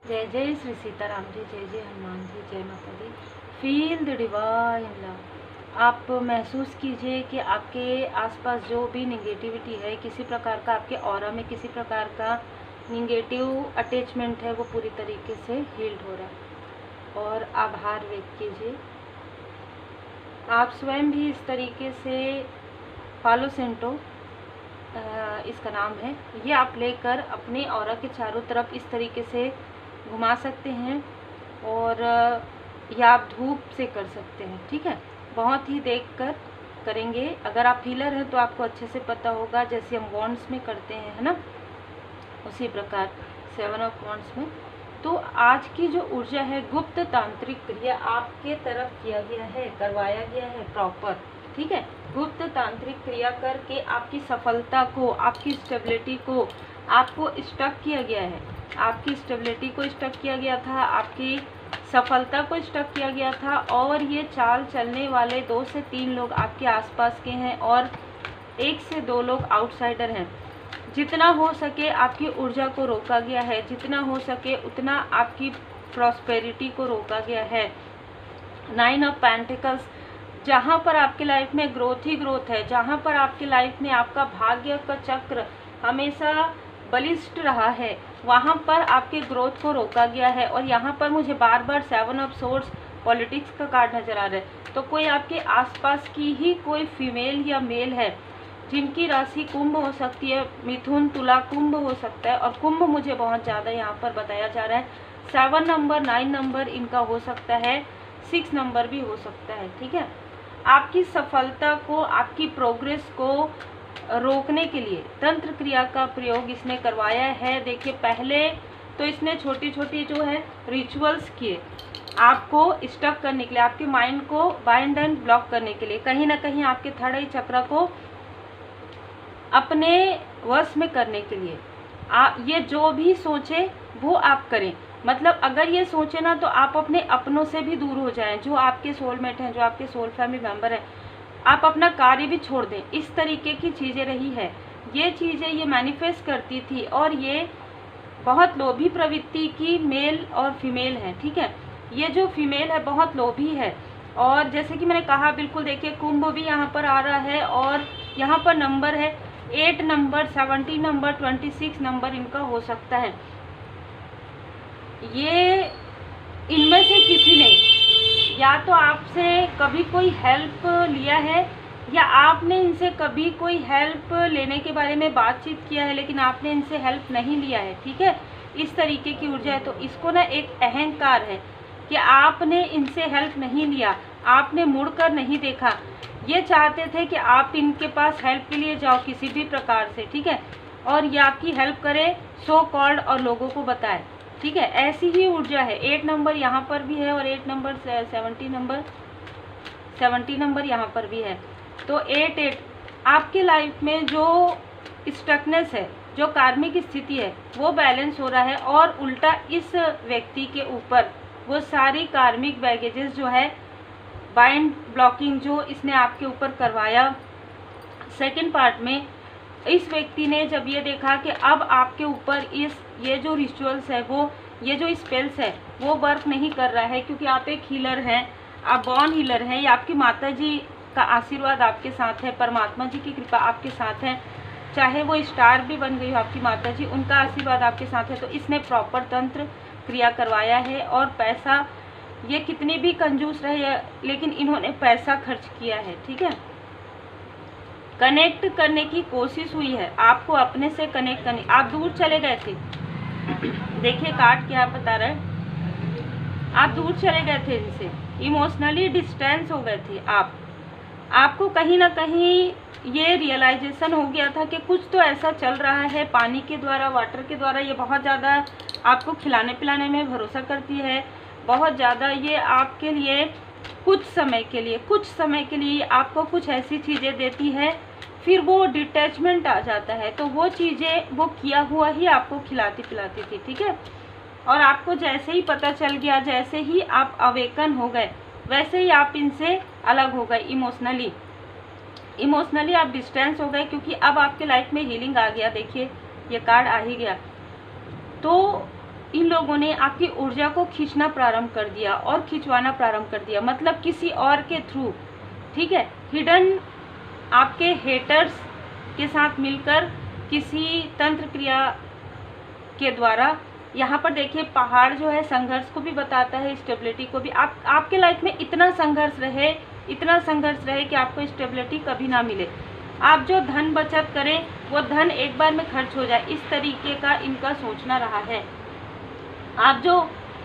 जय जय श्री सीताराम जी, जय जय हनुमान जी, जय माता दी। Feel the divine love. आप महसूस कीजिए कि आपके आसपास जो भी निगेटिविटी है, किसी प्रकार का आपके ऑरा में किसी प्रकार का निगेटिव अटैचमेंट है, वो पूरी तरीके से हील्ड हो रहा है। और आभार व्यक्त कीजिए। आप स्वयं भी इस तरीके से पालो सेंटो इसका नाम है, ये आप लेकर अपने ऑरा के चारों तरफ इस तरीके से घुमा सकते हैं, और या आप धूप से कर सकते हैं। ठीक है, बहुत ही देखकर करेंगे। अगर आप हीलर हैं तो आपको अच्छे से पता होगा, जैसे हम वॉन्ड्स में करते हैं, है ना, उसी प्रकार 7 ऑफ वॉन्ड्स में। तो आज की जो ऊर्जा है, गुप्त तांत्रिक क्रिया आपके तरफ किया गया है, करवाया गया है प्रॉपर। ठीक है, गुप्त तांत्रिक क्रिया करके आपकी सफलता को, आपकी स्टेबिलिटी को आपको स्टक किया गया है। आपकी स्टेबिलिटी को स्टक किया गया था, आपकी सफलता को स्टक किया गया था। और ये चाल चलने वाले 2 से 3 लोग आपके आसपास के हैं, और 1 से 2 लोग आउटसाइडर हैं। जितना हो सके आपकी ऊर्जा को रोका गया है, जितना हो सके उतना आपकी प्रॉस्पेरिटी को रोका गया है। 9 ऑफ पेंटिकल्स, जहाँ पर आपकी लाइफ में ग्रोथ ही ग्रोथ है, जहाँ पर आपकी लाइफ में आपका भाग्य का चक्र हमेशा बलिष्ठ रहा है, वहाँ पर आपके ग्रोथ को रोका गया है। और यहाँ पर मुझे बार बार 7 ऑफ सोर्ड्स पॉलिटिक्स का कार्ड नजर आ रहा है। तो कोई आपके आसपास की ही कोई फीमेल या मेल है जिनकी राशि कुंभ हो सकती है, मिथुन, तुला, कुंभ हो सकता है। और कुंभ मुझे बहुत ज़्यादा यहाँ पर बताया जा रहा है। 7 नंबर, 9 नंबर इनका हो सकता है, 6 नंबर भी हो सकता है। ठीक है, आपकी सफलता को, आपकी प्रोग्रेस को रोकने के लिए तंत्र क्रिया का प्रयोग इसने करवाया है। देखिए, पहले तो इसने छोटी छोटी जो है रिचुअल्स किए आपको स्टक करने के लिए, आपके माइंड को बाइंड एंड ब्लॉक करने के लिए, कहीं ना कहीं आपके थर्ड आई चक्र को अपने वश में करने के लिए। ये जो भी सोचे वो आप करें। मतलब अगर ये सोचे ना, तो आप अपने अपनों से भी दूर हो जाएं, जो आपके सोलमेट हैं, जो आपके सोल फैमिली मेंबर हैं। आप अपना कार्य भी छोड़ दें। इस तरीके की चीज़ें रही है। ये चीज़ें ये मैनिफेस्ट करती थी, और ये बहुत लोभी प्रवृत्ति की मेल और फीमेल है। ठीक है, ये जो फीमेल है बहुत लोभी है। और जैसे कि मैंने कहा, बिल्कुल देखिए, कुंभ भी यहाँ पर आ रहा है, और यहाँ पर नंबर है 8 नंबर, 17 नंबर, 26 नंबर इनका हो सकता है। ये इनमें से किसी ने या तो आपसे कभी कोई हेल्प लिया है, या आपने इनसे कभी कोई हेल्प लेने के बारे में बातचीत किया है, लेकिन आपने इनसे हेल्प नहीं लिया है। ठीक है, इस तरीके की ऊर्जा है। तो इसको ना एक अहंकार है कि आपने इनसे हेल्प नहीं लिया, आपने मुड़कर नहीं देखा। ये चाहते थे कि आप इनके पास हेल्प के लिए जाओ किसी भी प्रकार से। ठीक है, और ये आपकी हेल्प करे, सो कॉल्ड, और लोगों को बताए। ठीक है, ऐसी ही ऊर्जा है। 8 नंबर यहाँ पर भी है, और 8 नंबर 70 नंबर यहाँ पर भी है। तो 8 आपके लाइफ में जो स्टकनेस है, जो कार्मिक स्थिति है, वो बैलेंस हो रहा है। और उल्टा इस व्यक्ति के ऊपर वो सारी कार्मिक बैगेजेस जो है, बाइंड ब्लॉकिंग जो इसने आपके ऊपर करवाया, सेकंड पार्ट में इस व्यक्ति ने जब ये देखा कि अब आपके ऊपर ये जो रिचुअल्स है, वो ये जो स्पेल्स है, वो वर्क नहीं कर रहा है, क्योंकि आप एक हीलर हैं, आप बॉर्न हीलर हैं, या आपकी माता जी का आशीर्वाद आपके साथ है, परमात्मा जी की कृपा आपके साथ है, चाहे वो स्टार भी बन गई हो आपकी माता जी, उनका आशीर्वाद आपके साथ है। तो इसने प्रॉपर तंत्र क्रिया करवाया है। और पैसा, ये कितने भी कंजूस रहे, लेकिन इन्होंने पैसा खर्च किया है। ठीक है, कनेक्ट करने की कोशिश हुई है, आपको अपने से कनेक्ट करने। आप दूर चले गए थे, देखिए कार्ड क्या बता रहा है, आप दूर चले गए थे इनसे, इमोशनली डिस्टेंस हो गए थे आपको कहीं ना कहीं ये रियलाइजेशन हो गया था कि कुछ तो ऐसा चल रहा है पानी के द्वारा, वाटर के द्वारा। ये बहुत ज़्यादा आपको खिलाने पिलाने में भरोसा करती है, बहुत ज़्यादा ये आपके लिए कुछ समय के लिए आपको कुछ ऐसी चीज़ें देती है, फिर वो डिटैचमेंट आ जाता है। तो वो चीज़ें वो किया हुआ ही आपको खिलाती पिलाती थी। ठीक है, और आपको जैसे ही पता चल गया, जैसे ही आप अवेकन हो गए, वैसे ही आप इनसे अलग हो गए। इमोशनली आप डिस्टेंस हो गए, क्योंकि अब आपके लाइफ में हीलिंग आ गया। देखिए, ये कार्ड आ ही गया। तो इन लोगों ने आपकी ऊर्जा को खींचना प्रारंभ कर दिया और खिंचवाना प्रारंभ कर दिया, मतलब किसी और के थ्रू, ठीक है। हिडन आपके हेटर्स के साथ मिलकर किसी तंत्र क्रिया के द्वारा, यहाँ पर देखिए पहाड़ जो है संघर्ष को भी बताता है, स्टेबिलिटी को भी। आपके लाइफ में इतना संघर्ष रहे कि आपको स्टेबिलिटी कभी ना मिले। आप जो धन बचत करें वो धन एक बार में खर्च हो जाए, इस तरीके का इनका सोचना रहा है। आप जो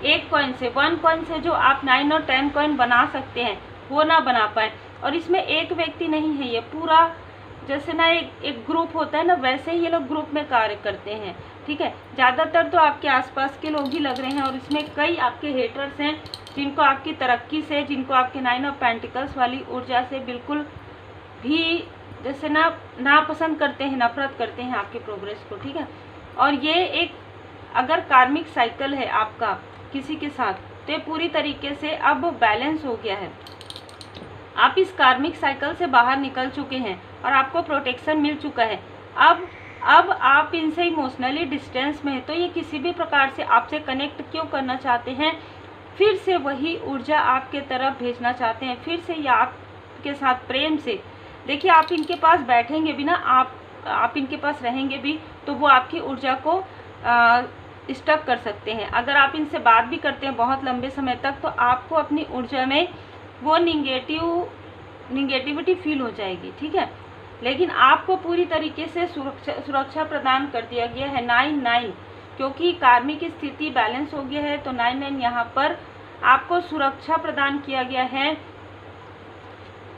1 कॉइन से 1 कॉइन से जो आप 9 और 10 कॉइन बना सकते हैं वो ना बना पाए। और इसमें एक व्यक्ति नहीं है, ये पूरा जैसे ना एक ग्रुप होता है ना, वैसे ही ये लोग ग्रुप में कार्य करते हैं, ठीक है। ज़्यादातर तो आपके आसपास के लोग ही लग रहे हैं और इसमें कई आपके हेटर्स हैं जिनको आपकी तरक्की से, जिनको आपके 9 ऑफ पेंटिकल्स वाली ऊर्जा से बिल्कुल भी जैसे ना पसंद करते हैं, नफरत करते हैं आपके प्रोग्रेस को, ठीक है। और ये एक अगर कार्मिक साइकिल है आपका किसी के साथ, तो ये पूरी तरीके से अब बैलेंस हो गया है। आप इस कार्मिक साइकिल से बाहर निकल चुके हैं और आपको प्रोटेक्शन मिल चुका है। अब आप इनसे इमोशनली डिस्टेंस में है, तो ये किसी भी प्रकार से आपसे कनेक्ट क्यों करना चाहते हैं, फिर से वही ऊर्जा आपके तरफ भेजना चाहते हैं, फिर से ये आपके साथ प्रेम से। देखिए आप इनके पास बैठेंगे भी ना, आप इनके पास रहेंगे भी, तो वो आपकी ऊर्जा को स्टक कर सकते हैं। अगर आप इनसे बात भी करते हैं बहुत लंबे समय तक, तो आपको अपनी ऊर्जा में वो निगेटिविटी फील हो जाएगी, ठीक है। लेकिन आपको पूरी तरीके से सुरक्षा प्रदान कर दिया गया है 9-9, क्योंकि कार्मिक स्थिति बैलेंस हो गया है, तो 9-9 यहाँ पर आपको सुरक्षा प्रदान किया गया है।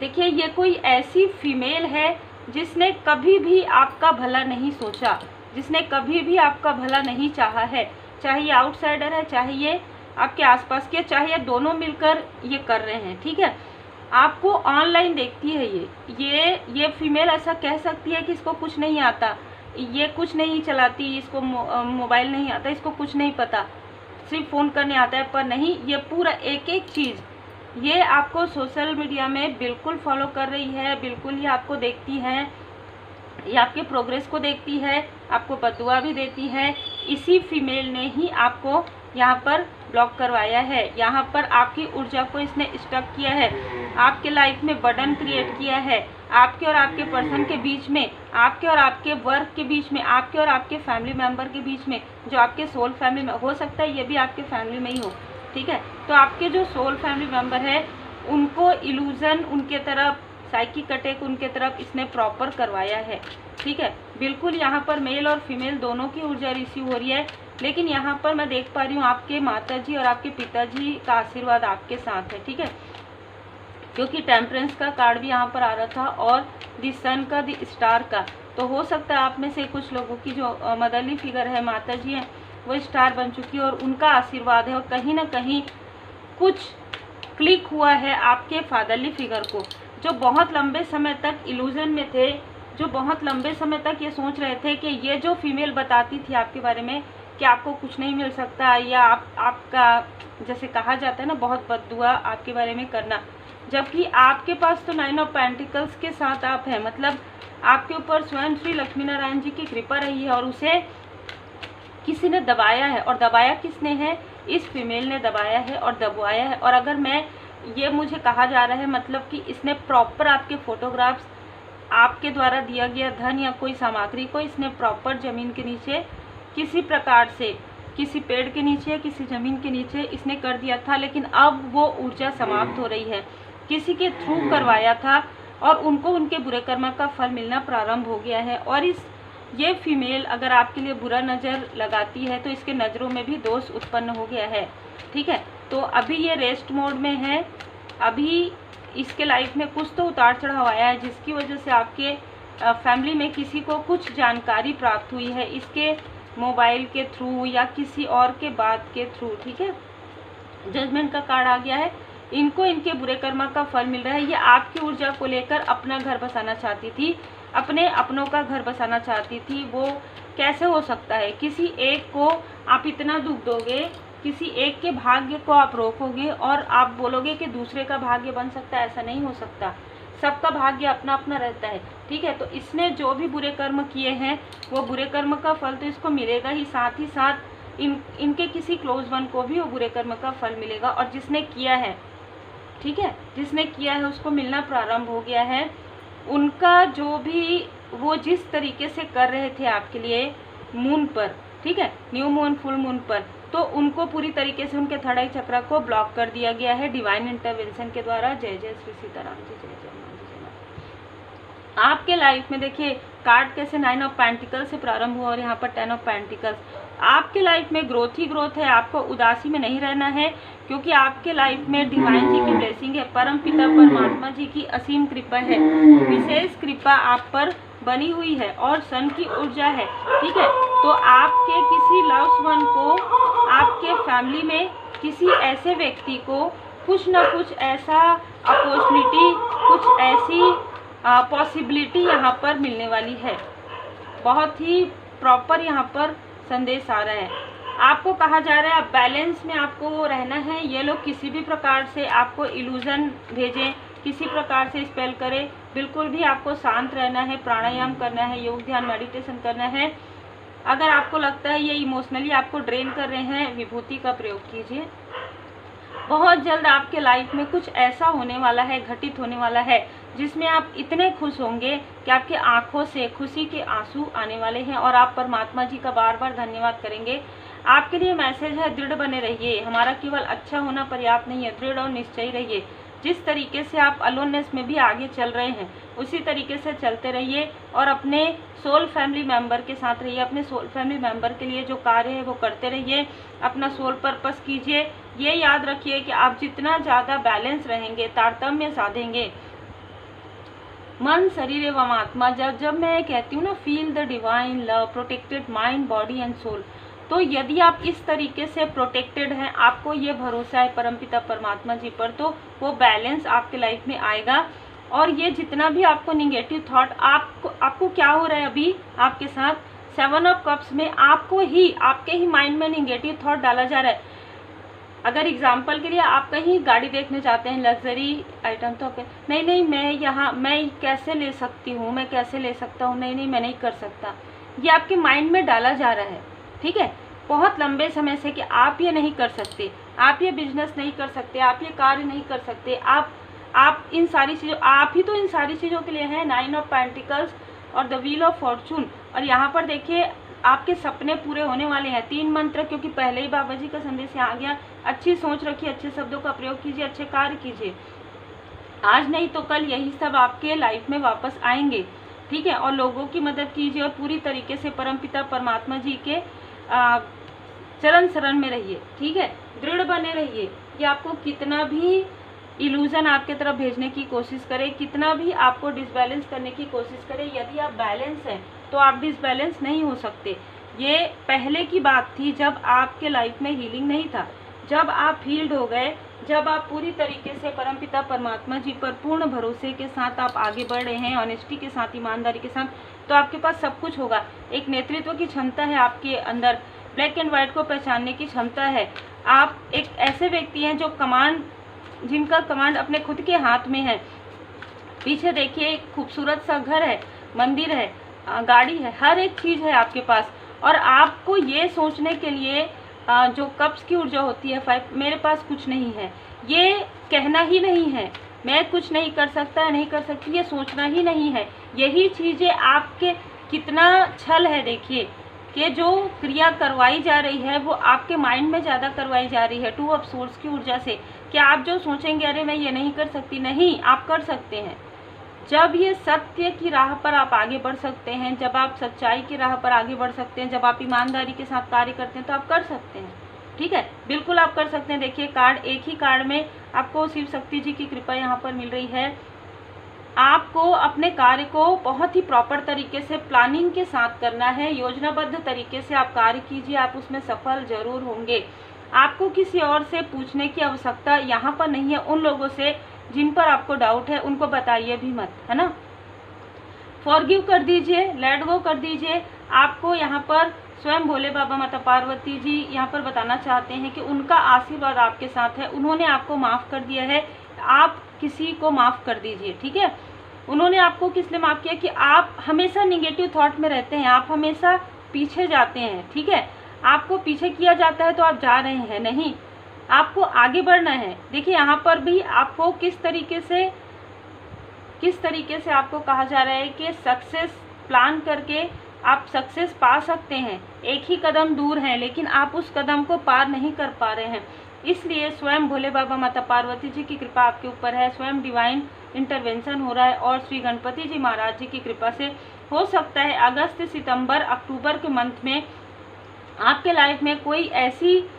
देखिए ये कोई ऐसी फीमेल है जिसने कभी भी आपका भला नहीं सोचा, जिसने कभी भी आपका भला नहीं चाहा है, चाहे ये आउटसाइडर है, चाहे ये आपके आसपास के, चाहे ये दोनों मिलकर ये कर रहे हैं, ठीक है। आपको ऑनलाइन देखती है ये फीमेल ऐसा कह सकती है कि इसको कुछ नहीं आता, ये कुछ नहीं चलाती, इसको मोबाइल नहीं आता, इसको कुछ नहीं पता, सिर्फ फ़ोन करने आता है, पर नहीं, ये पूरा एक एक चीज़ ये आपको सोशल मीडिया में बिल्कुल फॉलो कर रही है, बिल्कुल ही आपको देखती है, ये आपके प्रोग्रेस को देखती है, आपको बदुआ भी देती है। इसी फीमेल ने ही आपको यहाँ पर ब्लॉक करवाया है, यहाँ पर आपकी ऊर्जा को इसने स्टक किया है, आपके लाइफ में बर्डन क्रिएट किया है, आपके और आपके पर्सन के बीच में, आपके और आपके वर्क के बीच में, आपके और आपके फैमिली मेंबर के बीच में, जो आपके सोल फैमिली में हो सकता है, ये भी आपके फैमिली में ही हो, ठीक है। तो आपके जो सोल फैमिली मेंबर है उनको इल्यूजन, उनके तरफ साइकिक अटैक उनके तरफ इसने प्रॉपर करवाया है, ठीक है। बिल्कुल यहाँ पर मेल और फीमेल दोनों की ऊर्जा रिसीव हो रही है, लेकिन यहाँ पर मैं देख पा रही हूँ आपके माताजी और आपके पिताजी का आशीर्वाद आपके साथ है, ठीक है, क्योंकि टेम्परेंस का कार्ड भी यहाँ पर आ रहा था और द सन का, द स्टार का। तो हो सकता है आप में से कुछ लोगों की जो मदरली फिगर है, माताजी हैं, वो स्टार बन चुकी है और उनका आशीर्वाद है, और कहीं ना कहीं कुछ क्लिक हुआ है आपके फादरली फिगर को, जो बहुत लंबे समय तक इल्यूजन में थे, जो बहुत लंबे समय तक ये सोच रहे थे कि ये जो फीमेल बताती थी आपके बारे में कि आपको कुछ नहीं मिल सकता, या आपका जैसे कहा जाता है ना, बहुत बददुआ आपके बारे में करना, जबकि आपके पास तो 9 ऑफ पेंटिकल्स के साथ आप हैं, मतलब आपके ऊपर स्वयं श्री लक्ष्मी नारायण जी की कृपा रही है, और उसे किसी ने दबाया है, और दबाया किसने है, इस फीमेल ने दबाया है और दबाया है। और अगर ये मुझे कहा जा रहा है, मतलब कि इसने प्रॉपर आपके फोटोग्राफ्स, आपके द्वारा दिया गया धन या कोई सामग्री को इसने प्रॉपर ज़मीन के नीचे किसी प्रकार से, किसी पेड़ के नीचे, किसी ज़मीन के नीचे इसने कर दिया था, लेकिन अब वो ऊर्जा समाप्त हो रही है। किसी के थ्रू करवाया था और उनको उनके बुरे कर्म का फल मिलना प्रारंभ हो गया है। और ये फीमेल अगर आपके लिए बुरा नज़र लगाती है तो इसके नज़रों में भी दोष उत्पन्न हो गया है, ठीक है। तो अभी ये रेस्ट मोड में है, अभी इसके लाइफ में कुछ तो उतार चढ़ाव आया है, जिसकी वजह से आपके फैमिली में किसी को कुछ जानकारी प्राप्त हुई है, इसके मोबाइल के थ्रू या किसी और के बात के थ्रू, ठीक है। जजमेंट का कार्ड आ गया है, इनको इनके बुरे कर्म का फल मिल रहा है। ये आपकी ऊर्जा को लेकर अपना घर बसाना चाहती थी, अपने अपनों का घर बसाना चाहती थी। वो कैसे हो सकता है, किसी एक को आप इतना दुख दोगे, किसी एक के भाग्य को आप रोकोगे और आप बोलोगे कि दूसरे का भाग्य बन सकता है, ऐसा नहीं हो सकता। सबका भाग्य अपना अपना रहता है, ठीक है। तो इसने जो भी बुरे कर्म किए हैं वो बुरे कर्म का फल तो इसको मिलेगा ही, साथ इनके किसी क्लोज वन को भी वो बुरे कर्म का फल मिलेगा। और जिसने किया है, ठीक है, जिसने किया है उसको मिलना प्रारंभ हो गया है। उनका जो भी वो जिस तरीके से कर रहे थे आपके लिए मून पर, ठीक है, न्यू मून फुल मून पर, तो उनको पूरी तरीके से उनके थर्ड आई चक्र को ब्लॉक कर दिया गया है डिवाइन इंटरवेंशन के द्वारा। जय जय श्री सीताराम जी, जय जय मां जी, जय मां। आपके लाइफ में देखिए कार्ड कैसे 9 ऑफ पेंटिकल्स से प्रारंभ हुआ और यहाँ पर 10 ऑफ पेंटिकल्स। आपके लाइफ में ग्रोथ ही ग्रोथ है, आपको उदासी में नहीं रहना है, क्योंकि आपके लाइफ में डिवाइन जी की ब्लेसिंग है, परम पिता परमात्मा जी की असीम कृपा है, विशेष कृपा आप पर बनी हुई है और सन की ऊर्जा है, ठीक है। तो आपके किसी लव्ड वन को, आपके फैमिली में किसी ऐसे व्यक्ति को कुछ ना कुछ ऐसा अपॉर्चुनिटी, कुछ ऐसी पॉसिबिलिटी यहाँ पर मिलने वाली है। बहुत ही प्रॉपर यहाँ पर संदेश आ रहा है। आपको कहा जा रहा है आप बैलेंस में आपको रहना है। ये लोग किसी भी प्रकार से आपको इल्यूजन भेजें, किसी प्रकार से स्पेल करें, बिल्कुल भी आपको शांत रहना है, प्राणायाम करना है, योग ध्यान मेडिटेशन करना है। अगर आपको लगता है ये इमोशनली आपको ड्रेन कर रहे हैं, विभूति का प्रयोग कीजिए। बहुत जल्द आपके लाइफ में कुछ ऐसा होने वाला है, घटित होने वाला है, जिसमें आप इतने खुश होंगे कि आपकी आंखों से खुशी के आंसू आने वाले हैं और आप परमात्मा जी का बार बार धन्यवाद करेंगे। आपके लिए मैसेज है, दृढ़ बने रहिए, हमारा केवल अच्छा होना पर्याप्त नहीं है, दृढ़ और निश्चयी रहिए। जिस तरीके से आप अलोननेस में भी आगे चल रहे हैं उसी तरीके से चलते रहिए और अपने सोल फैमिली मेंबर के साथ रहिए। अपने सोल फैमिली मेंबर के लिए जो कार्य है वो करते रहिए, अपना सोल पर्पस कीजिए। ये याद रखिए कि आप जितना ज़्यादा बैलेंस रहेंगे, तारतम्य साधेंगे मन शरीर एवं आत्मा, जब मैं कहती हूँ ना feel the divine love protected mind body and soul, तो यदि आप इस तरीके से प्रोटेक्टेड हैं, आपको ये भरोसा है परमपिता परमात्मा जी पर, तो वो बैलेंस आपके लाइफ में आएगा। और ये जितना भी आपको निगेटिव थॉट, आपको क्या हो रहा है अभी आपके साथ 7 ऑफ कप्स में, आपके ही माइंड में निगेटिव थॉट डाला जा रहा है। अगर एग्जाम्पल के लिए आप कहीं गाड़ी देखने जाते हैं, लग्जरी आइटम, तो नहीं मैं कैसे ले सकती हूँ, मैं कैसे ले सकता हूँ, नहीं मैं नहीं कर सकता, ये आपके माइंड में डाला जा रहा है, ठीक है, बहुत लंबे समय से, कि आप ये नहीं कर सकते, आप ये बिजनेस नहीं कर सकते, आप ये कार्य नहीं कर सकते, आप इन सारी चीज़ों, आप ही तो इन सारी चीज़ों के लिए हैं। 9 ऑफ पेंटिकल्स और द व्हील ऑफ फॉर्चून। और यहाँ पर देखिए आपके सपने पूरे होने वाले हैं। 3 मंत्र, क्योंकि पहले ही बाबा जी का संदेश यहाँ आ गया। अच्छी सोच रखिए, अच्छे शब्दों का प्रयोग कीजिए, अच्छे कार्य कीजिए। आज नहीं तो कल यही सब आपके लाइफ में वापस आएंगे, ठीक है। और लोगों की मदद कीजिए और पूरी तरीके से परमपिता परमात्मा जी के चरण शरण में रहिए, ठीक है, दृढ़ बने रहिए। कि आपको कितना भी इल्यूजन आपके तरफ भेजने की कोशिश करे, कितना भी आपको डिसबैलेंस करने की कोशिश करे, यदि आप बैलेंस हैं तो आप डिसबैलेंस नहीं हो सकते। ये पहले की बात थी जब आपके लाइफ में हीलिंग नहीं था। जब आप हील्ड हो गए, जब आप पूरी तरीके से परमपिता परमात्मा जी पर पूर्ण भरोसे के साथ आप आगे बढ़ रहे हैं, ऑनेस्टी के साथ, ईमानदारी के साथ, तो आपके पास सब कुछ होगा। एक नेतृत्व की क्षमता है आपके अंदर, ब्लैक एंड वाइट को पहचानने की क्षमता है। आप एक ऐसे व्यक्ति हैं जो जिनका कमांड अपने खुद के हाथ में है। पीछे देखिए एक खूबसूरत सा घर है, मंदिर है, गाड़ी है, हर एक चीज़ है आपके पास। और आपको ये सोचने के लिए जो कप्स की ऊर्जा होती है 5, मेरे पास कुछ नहीं है, ये कहना ही नहीं है, मैं कुछ नहीं कर सकता, नहीं कर सकती, ये सोचना ही नहीं है। यही चीज़ें आपके कितना छल है, देखिए कि जो क्रिया करवाई जा रही है वो आपके माइंड में ज़्यादा करवाई जा रही है 2 ऑफ सोर्स की ऊर्जा से। कि आप जो सोचेंगे अरे मैं ये नहीं कर सकती, नहीं, आप कर सकते हैं। जब ये सत्य की राह पर आप आगे बढ़ सकते हैं, जब आप सच्चाई की राह पर आगे बढ़ सकते हैं, जब आप ईमानदारी के साथ कार्य करते हैं, तो आप कर सकते हैं, ठीक है, बिल्कुल आप कर सकते हैं। देखिए कार्ड, एक ही कार्ड में आपको शिव शक्ति जी की कृपा यहाँ पर मिल रही है। आपको अपने कार्य को बहुत ही प्रॉपर तरीके से प्लानिंग के साथ करना है, योजनाबद्ध तरीके से आप कार्य कीजिए, आप उसमें सफल जरूर होंगे। आपको किसी और से पूछने की आवश्यकता यहाँ पर नहीं है। उन लोगों से जिन पर आपको डाउट है उनको बताइए भी मत, है ना। फॉरगिव कर दीजिए, लेट गो कर दीजिए। आपको यहाँ पर स्वयं भोले बाबा, माता पार्वती जी यहाँ पर बताना चाहते हैं कि उनका आशीर्वाद आपके साथ है। उन्होंने आपको माफ़ कर दिया है, आप किसी को माफ़ कर दीजिए, ठीक है। उन्होंने आपको किस लिए माफ़ किया कि आप हमेशा निगेटिव थॉट में रहते हैं, आप हमेशा पीछे जाते हैं, ठीक है। आपको पीछे किया जाता है तो आप जा रहे हैं, नहीं, आपको आगे बढ़ना है। देखिए यहाँ पर भी आपको किस तरीके से आपको कहा जा रहा है कि सक्सेस प्लान करके आप सक्सेस पा सकते हैं। एक ही कदम दूर हैं, लेकिन आप उस कदम को पार नहीं कर पा रहे हैं। इसलिए स्वयं भोले बाबा माता पार्वती जी की कृपा आपके ऊपर है, स्वयं डिवाइन इंटरवेंशन हो रहा है, और श्री गणपति जी महाराज जी की कृपा से हो सकता है अगस्त, सितंबर, अक्टूबर के मंथ में आपके लाइफ में कोई ऐसी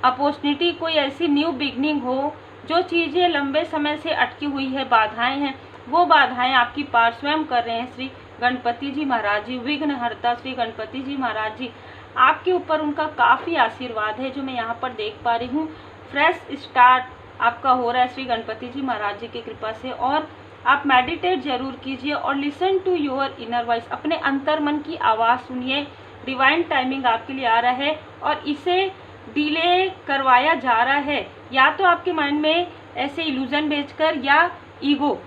अपॉर्चुनिटी, कोई ऐसी न्यू बिगनिंग हो, जो चीज़ें लंबे समय से अटकी हुई है, बाधाएं हैं, वो बाधाएं आपकी पार स्वयं कर रहे हैं श्री गणपति जी महाराज जी। विघ्नहर्ता श्री गणपति जी महाराज जी, आपके ऊपर उनका काफ़ी आशीर्वाद है जो मैं यहाँ पर देख पा रही हूँ। फ्रेश स्टार्ट आपका हो रहा है श्री गणपति जी महाराज जी की कृपा से। और आप मेडिटेट जरूर कीजिए और listen to your inner voice, अपने अंतर मन की आवाज़ सुनिए। डिवाइन टाइमिंग आपके लिए आ रहा है और इसे डिले करवाया जा रहा है, या तो आपके माइंड में ऐसे इल्यूजन बेचकर, या ईगो,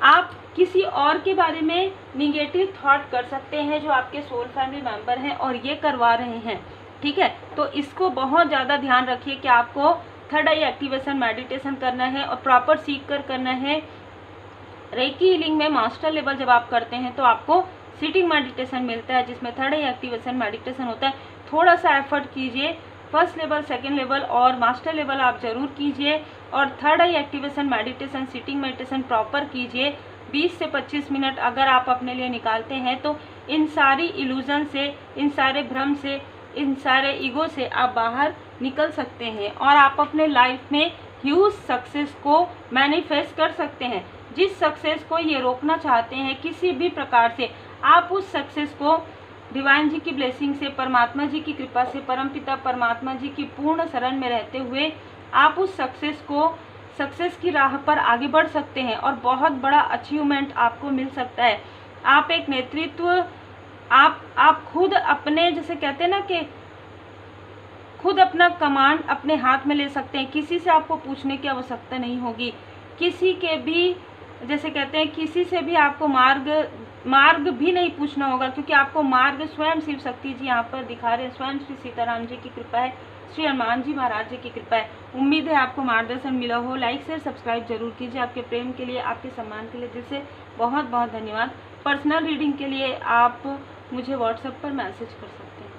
आप किसी और के बारे में निगेटिव थॉट कर सकते हैं जो आपके सोल फैमिली मेंबर हैं और ये करवा रहे हैं, ठीक है। तो इसको बहुत ज़्यादा ध्यान रखिए कि आपको थर्ड आई एक्टिवेशन मेडिटेशन करना है और प्रॉपर सीख कर करना है। रेकी हीलिंग में मास्टर लेवल जब आप करते हैं तो आपको सिटिंग मेडिटेशन मिलता है जिसमें थर्ड आई एक्टिवेशन मेडिटेशन होता है। थोड़ा सा एफर्ट कीजिए, फर्स्ट लेवल, सेकेंड लेवल और मास्टर लेवल आप ज़रूर कीजिए, और third eye activation meditation, sitting meditation proper कीजिए। 20 से 25 मिनट अगर आप अपने लिए निकालते हैं तो इन सारी इल्यूजन से, इन सारे भ्रम से, इन सारे ईगो से आप बाहर निकल सकते हैं और आप अपने लाइफ में ह्यूज सक्सेस को मैनिफेस्ट कर सकते हैं। जिस सक्सेस को ये रोकना चाहते हैं किसी भी प्रकार से, आप उस सक्सेस को डिवाइन जी की ब्लेसिंग से, परमात्मा जी की कृपा से, परमपिता परमात्मा जी की पूर्ण शरण में रहते हुए आप उस सक्सेस की राह पर आगे बढ़ सकते हैं और बहुत बड़ा अचीवमेंट आपको मिल सकता है। आप एक नेतृत्व, आप खुद अपने, जैसे कहते हैं ना कि खुद अपना कमांड अपने हाथ में ले सकते हैं। किसी से आपको पूछने की आवश्यकता नहीं होगी, किसी के भी, जैसे कहते हैं, किसी से भी आपको मार्ग भी नहीं पूछना होगा, क्योंकि आपको मार्ग स्वयं शिव शक्ति जी यहाँ पर दिखा रहे हैं। स्वयं श्री सीताराम जी की कृपा है, श्री हनुमान जी महाराज जी की कृपा है। उम्मीद है आपको मार्गदर्शन मिला हो। लाइक शेयर सब्सक्राइब जरूर कीजिए। आपके प्रेम के लिए, आपके सम्मान के लिए दिल से बहुत बहुत धन्यवाद। पर्सनल रीडिंग के लिए आप मुझे व्हाट्सएप पर मैसेज कर सकते हैं।